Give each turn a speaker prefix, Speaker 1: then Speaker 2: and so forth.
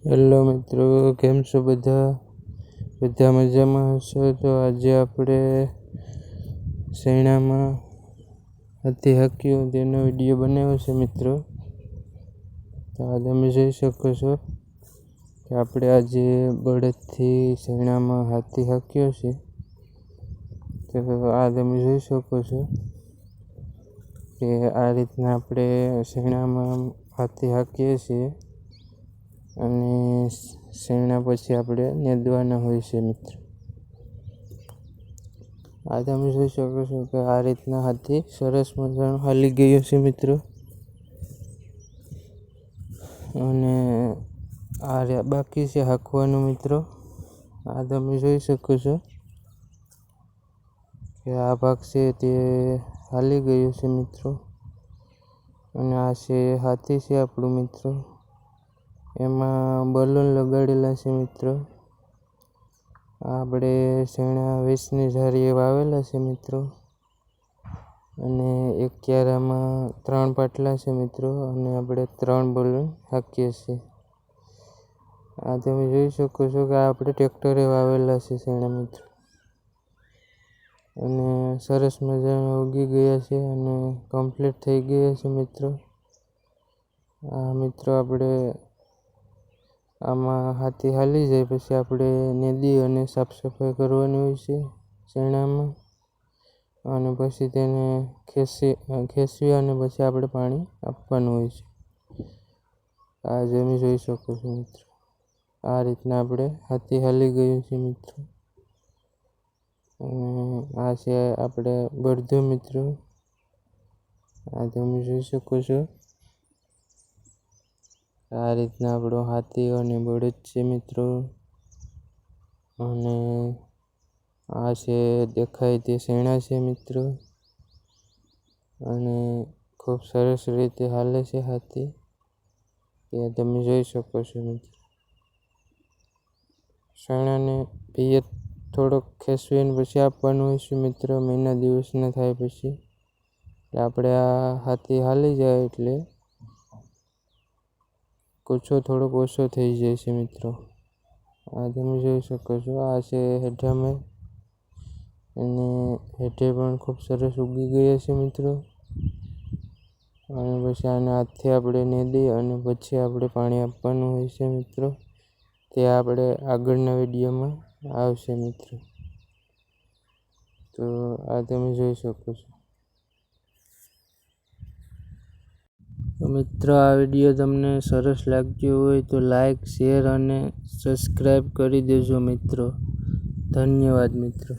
Speaker 1: Hello મિત્રો, કેમ છો બધા મજામાં હશો? તો આજે આપણે શેણામાં હાથી હાંક્યું તેનો વિડીયો બનાવ્યો છે મિત્રો. તો આ તમે જોઈ શકો છો કે આપણે આજે બળદથી શેણામાં હાથી હાંક્યો છે. તો આ તમે જોઈ શકો છો કે આ રીતના આપણે શેણામાં હાથી હાંકીએ છીએ અને શેણા પછી આપણે નેદવાના હોય છે મિત્રો. આ તમે જોઈ શકો છો કે આ રીતના હાથી સરસ મજાનું હાલી ગયો છે મિત્રો. અને આ બાકી છે હાંકવાનું મિત્રો. આ તમે જોઈ શકો છો કે આ ભાગ છે તે હાલી ગયો છે મિત્રો. અને આ છે હાથી છે આપણું મિત્રો. એમાં બલૂન લગાડેલા છે મિત્રો. આપણે શેણા વેચની ઝારીએ વાવેલા છે મિત્રો. અને એક ક્યારામાં 3 પાટલા છે મિત્રો. અને આપણે 3 બલૂન હાંકીએ છીએ. આ તમે જોઈ શકો છો કે આપણે ટ્રેક્ટરે વાવેલા છે શેણા મિત્રો. અને સરસ મજાના ઉગી ગયા છે અને કમ્પ્લીટ થઈ ગયા છે મિત્રો. આ મિત્રો આપણે આમાં હાથી હાલી જાય પછી આપણે નેદી અને સાફ સફાઈ કરવાની હોય છે શેણામાં. અને પછી તેને ખેંચવી અને પછી આપણે પાણી આપવાનું હોય છે. આ તમે જોઈ શકો છો મિત્રો. આ રીતના આપણે હાથી હાલી ગયું છે મિત્રો. અને આ છે આપણે બળદો મિત્રો. આ તમે જોઈ શકો છો આ રીતના આપણો હાથી અને બળદ છે મિત્રો. અને આ છે દેખાય તે શેણા છે મિત્રો. અને ખૂબ સરસ રીતે હાલે છે હાથી. એ તમે જોઈ શકો છો મિત્રો. શેણાને પિયત થોડોક ખેંચવીને પછી આપવાનું હોય છે મિત્રો. મહિના દિવસના થાય પછી આપણે આ હાથી હાલી જાય એટલે થોડોક ઓછો થઈ જાય છે મિત્રો. આ તમે જોઈ શકો છો. આ છે હેઠામાં અને હેઠે પણ ખૂબ સરસ ઉગી ગયા છે મિત્રો. અને પછી આને હાથથી આપણે નેદી અને પછી આપણે પાણી આપવાનું હોય છે મિત્રો. તે આપણે આગળના વિડીયોમાં આવશે મિત્રો. તો આ તમે જોઈ શકો છો. તો મિત્રો, આ વિડીયો તમને સરસ લાગ્યો હોય તો લાઈક, શેર અને સબસ્ક્રાઈબ કરી દેજો મિત્રો. ધન્યવાદ મિત્રો.